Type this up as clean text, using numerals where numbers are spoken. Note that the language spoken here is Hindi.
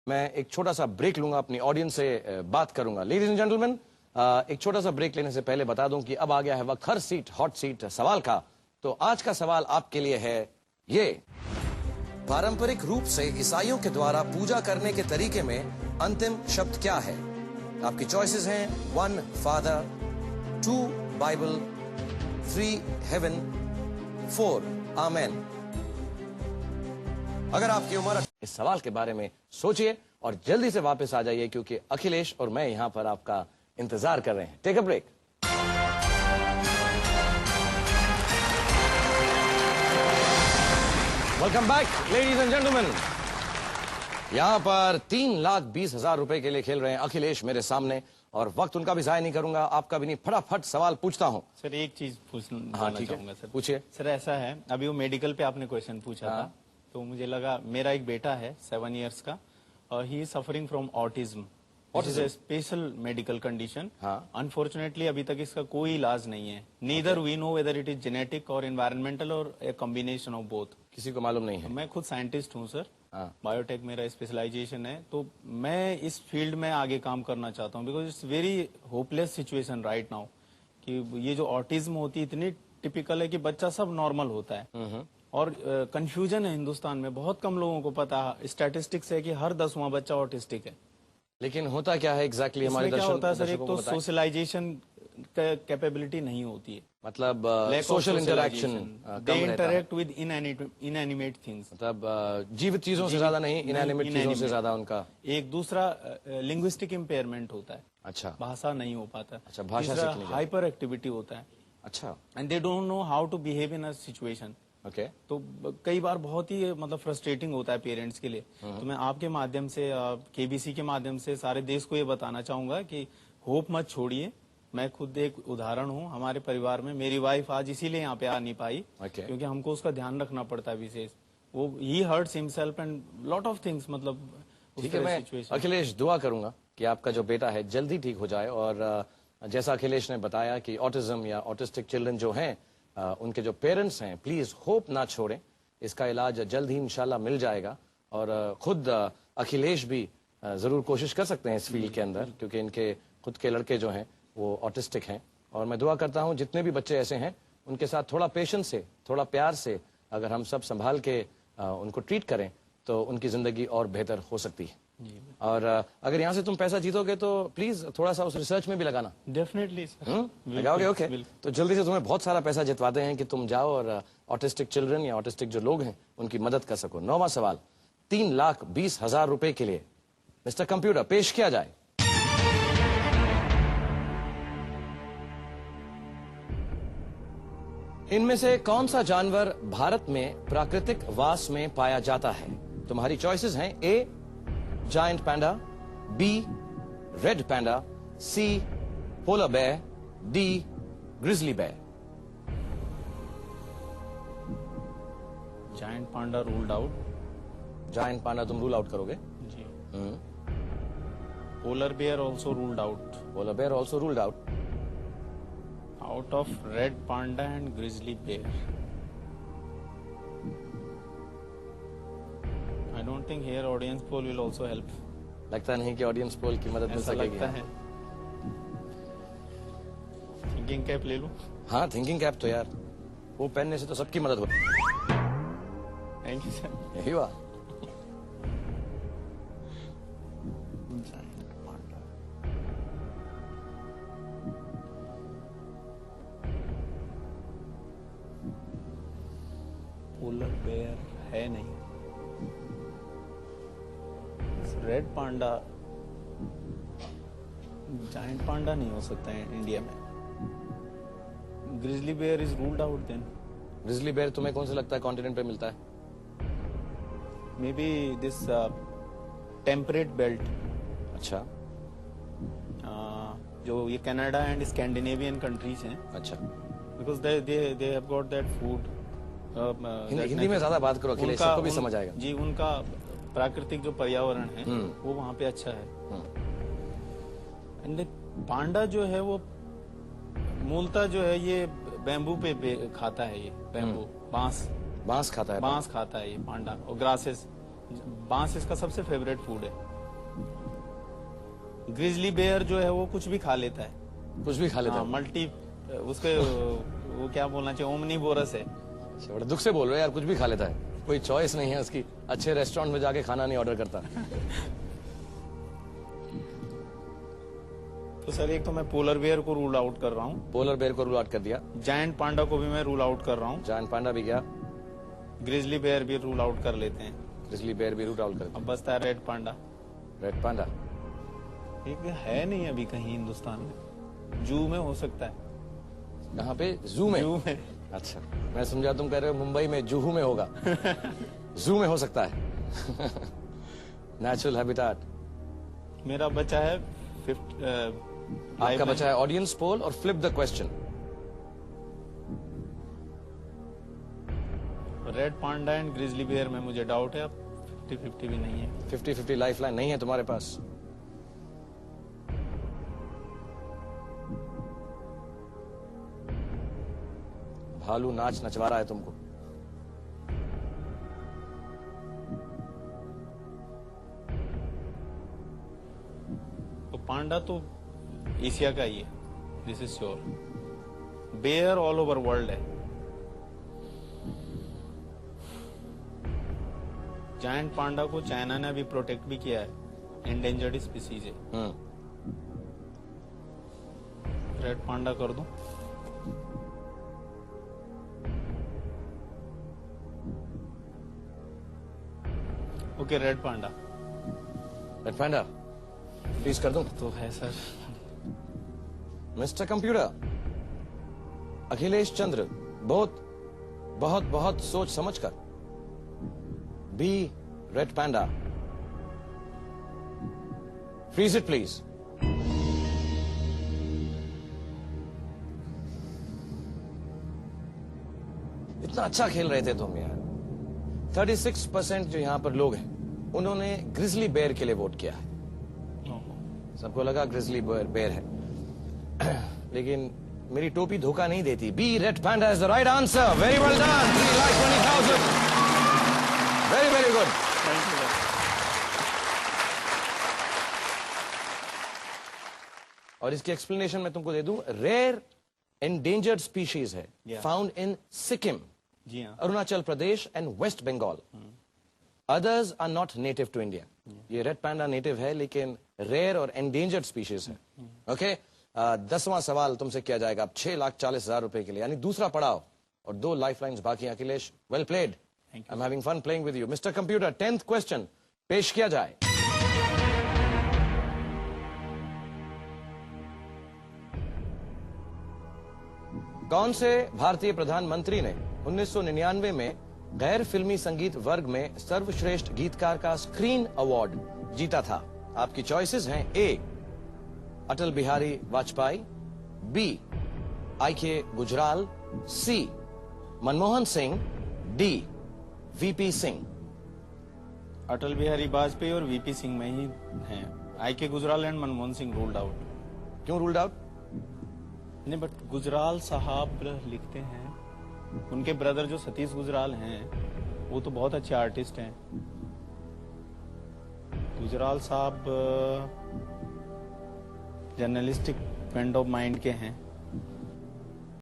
मैं एक छोटा सा ब्रेक लूंगा, अपनी ऑडियंस से बात करूंगा। लेडीज एंड जेंटलमैन, एक छोटा सा ब्रेक लेने से पहले बता दूं कि अब आ गया है वक्त हर सीट हॉट सीट सवाल का। तो आज का सवाल आपके लिए है ये: पारंपरिक रूप से ईसाइयों के द्वारा पूजा करने के तरीके में अंतिम शब्द क्या है? आपकी चॉइसेस हैं 1 फादर, 2 बाइबल, 3 हेवन, 4 आमेन। अगर आपकी उम्र इस सवाल के बारे में सोचिए और जल्दी से वापस आ जाइए, क्योंकि अखिलेश और मैं यहां पर आपका इंतजार कर रहे हैं। Take a break. Welcome back ladies and gentleman. यहां पर 3,20,000 रुपए के लिए खेल रहे हैं अखिलेश मेरे सामने, और वक्त उनका भी जाया नहीं करूंगा, आपका भी नहीं। फटाफट सवाल पूछता हूं। सर एक चीज पूछना चाहूंगा सर। पूछिए सर। ऐसा है, अभी वो मेडिकल पे आपने क्वेश्चन पूछा था, तो मुझे लगा, मेरा एक बेटा है 7 इयर्स का, और he is suffering from autism. Is a special medical condition. Unfortunately अभी तक इसका कोई इलाज नहीं है। Neither we know whether it is genetic और एनवायरमेंटल और ए कॉम्बिनेशन ऑफ बोथ। किसी को मालूम नहीं है। मैं खुद साइंटिस्ट हूँ सर, बायोटेक मेरा स्पेशलाइजेशन है, तो मैं इस फील्ड में आगे काम करना चाहता हूँ, because it's very hopeless situation right now कि ये जो ऑटिज्म होती है इतनी टिपिकल है कि बच्चा सब नॉर्मल होता है, और कंफ्यूजन है हिंदुस्तान में। बहुत कम लोगों को पता है, स्टैटिस्टिक्स है कि हर 10वां बच्चा ऑटिस्टिक है। लेकिन होता क्या है एग्जैक्टली हमारे क्या होता है सर? एक तो सोशलाइजेशन कैपेबिलिटी नहीं होती है, मतलब social interaction, they interact with inanimate things, मतलब जीवित चीजों से ज्यादा नहीं, इनएनिमेट चीजों से ज्यादा उनका। एक दूसरा लिंग्विस्टिक इम्पेयरमेंट होता है। अच्छा, भाषा नहीं हो पाता। अच्छा, भाषा सीखने का। हाइपर एक्टिविटी होता है। अच्छा, and they don't know how to behave in a situation. Okay. तो कई बार बहुत ही मतलब फ्रस्ट्रेटिंग होता है पेरेंट्स के लिए। तो मैं आपके माध्यम से, केबीसी के माध्यम से सारे देश को ये बताना चाहूंगा कि होप मत छोड़िए। मैं खुद एक उदाहरण हूँ हमारे परिवार में। मेरी वाइफ आज इसीलिए यहाँ पे आ नहीं पाई, क्योंकि हमको उसका ध्यान रखना पड़ता है विशेष। वो ही hurts himself and lot of things, मतलब ठीक है। मैं अखिलेश दुआ करूंगा कि आपका जो बेटा है जल्दी ठीक हो जाए, और जैसा अखिलेश ने बताया कि ऑटिज्म या ऑटिस्टिक चिल्ड्रन जो हैं, उनके जो पेरेंट्स हैं, प्लीज होप ना छोड़ें। इसका इलाज जल्द ही इंशाल्लाह मिल जाएगा, और खुद अखिलेश भी जरूर कोशिश कर सकते हैं इस फील्ड के अंदर, क्योंकि इनके खुद के लड़के जो हैं वो ऑटिस्टिक हैं। और मैं दुआ करता हूं जितने भी बच्चे ऐसे हैं उनके साथ थोड़ा पेशेंस से, थोड़ा प्यार से अगर हम सब संभाल के उनको ट्रीट करें तो उनकी जिंदगी और बेहतर हो सकती है। और अगर यहाँ से तुम पैसा जीतोगे तो प्लीज थोड़ा सा उस रिसर्च में भी लगाना। डेफिनेटली लगाओगे? ओके। तो जल्दी से तुम्हें बहुत सारा पैसा जितवाते हैं कि तुम जाओ और ऑटिस्टिक चिल्ड्रन या ऑटिस्टिक जो लोग हैं उनकी मदद कर सको। 9वां सवाल 3,20,000 रुपए के लिए मिस्टर कंप्यूटर पेश किया जाए। इनमें से कौन सा जानवर भारत में प्राकृतिक वास में पाया जाता है? तुम्हारी चॉइसेस हैं: A giant panda, B red panda, C polar bear, D grizzly bear. Giant panda ruled out. Giant panda तुम रूल आउट करोगे? जी। Polar bear also ruled out. Polar bear also ruled out. Out of red panda and grizzly bear, I don't think here audience poll will also help. लगता नहीं कि ऑडियंस पोल की मदद मिल सकेगी। लगता है। थिंकिंग कैप ले लूं? हाँ, थिंकिंग कैप तो यार वो पहनने से तो सबकी मदद हो। Thank you sir. यही हुआ। पोलर बेयर है नहीं। रेड पांडा, जायंट पांडा नहीं हो सकता है इंडिया में। Grizzly bear is ruled out then. Grizzly bear तुम्हें कौन सा लगता है कॉन्टिनेंट पे मिलता है? Maybe this temperate belt. अच्छा। जो ये कनाडा एंड स्कैंडिनेवियन कंट्रीज हैं। अच्छा। Because they have got that food. Hindi में ज्यादा बात करो अखिलेश, सबको भी समझ आएगा। जी, उनका प्राकृतिक जो पर्यावरण है वो वहाँ पे अच्छा है। एंड पांडा जो है वो मूलतः जो है ये बैम्बू पे खाता है। ये बैम्बू, बांस खाता है। बांस खाता है ये पांडा, और ग्रासेस। बांस इसका सबसे फेवरेट फूड है। ग्रिजली बेयर जो है वो कुछ भी खा लेता है। कुछ भी खा लेता हाँ, है। मल्टी उसके वो क्या बोलना चाहिए, ओमनीवोरस है। अच्छा, बड़ा दुख से बोल रहे हो यार, कुछ भी खा लेता है, कोई चॉइस नहीं है उसकी, अच्छे रेस्टोरेंट में जाके खाना नहीं ऑर्डर करता। तो सर एक तो मैं पोलर बेयर को रूल आउट कर रहा हूँ, पोलर बेयर को रूल आउट कर दिया, जायंट पांडा को भी मैं रूल आउट कर रहा हूँ, जायंट पांडा भी गया, ग्रिजली बेयर भी रूल आउट कर लेते हैं। ग्रिजली बेयर भी रूल आउट कर दिया। अब बचता है रेड पांडा। रेड पांडा एक है नहीं अभी कहीं हिंदुस्तान में, जू में हो सकता है। कहाँ पे? जू में? जू में। अच्छा, मैं समझा तुम कह रहे हो मुंबई में जुहू में होगा। जू में हो सकता है। Natural habitat. मेरा बचा है आपका बचा है ऑडियंस पोल और flip the question. Red panda and grizzly bear में मुझे डाउट है, अब 50-50 भी नहीं है। 50-50 लाइफ लाइन नहीं है तुम्हारे पास। भालू नाच नचवा रहा है तुमको। तो पांडा तो एशिया का ही है, this is sure. Bear all over world है। जायंट पांडा को चाइना ने अभी प्रोटेक्ट भी किया है, एंडेंजर्ड स्पीसीज है। रेड पांडा कर दूं? Okay, red panda. Red panda please कर दूं? तो है sir. Mister computer, Akhilesh Chandra बहुत बहुत बहुत सोच समझकर B red panda. Freeze it please. इतना अच्छा खेल रहे थे तुम यार। 36% जो यहां पर लोग हैं उन्होंने ग्रिजली बेयर के लिए वोट किया है। सबको लगा ग्रिजली बेयर है। लेकिन मेरी टोपी धोखा नहीं देती। B red panda is the right answer. Very well done. 3,20,000। Very very good. और इसकी एक्सप्लेनेशन मैं तुमको दे दूं। रेयर एंडेंजर्ड स्पीशीज है, फाउंड इन सिक्किम, जी हाँ, Arunachal Pradesh and West Bengal. Others are not native to India. ये रेड पैंडा नेटिव है लेकिन रेयर और एंडेंजर्ड स्पीशीज है। ओके, 10वां सवाल तुमसे किया जाएगा अब 6,40,000 रुपए के लिए, यानी दूसरा पड़ाव और 2 लाइफलाइंस बाकी। Akhilesh, well played. I am having fun playing with you. Mister computer, 10th question पेश किया जाए। कौन से भारतीय प्रधानमंत्री ने 1999 में गैर फिल्मी संगीत वर्ग में सर्वश्रेष्ठ गीतकार का स्क्रीन अवार्ड जीता था? आपकी चॉइसेस हैं ए अटल बिहारी वाजपेयी, बी आई.के. गुजराल, सी मनमोहन सिंह, डी वीपी सिंह। अटल बिहारी वाजपेयी और वीपी सिंह में ही हैं। IK. Gujral and Manmohan Singh ruled out. क्यों रूल्ड आउट? नहीं, बट गुजराल साहब लिखते हैं, उनके ब्रदर जो सतीश गुजराल हैं वो तो बहुत अच्छे आर्टिस्ट हैं। गुजराल साहब जर्नलिस्टिक फ्रेंड ऑफ माइंड के हैं।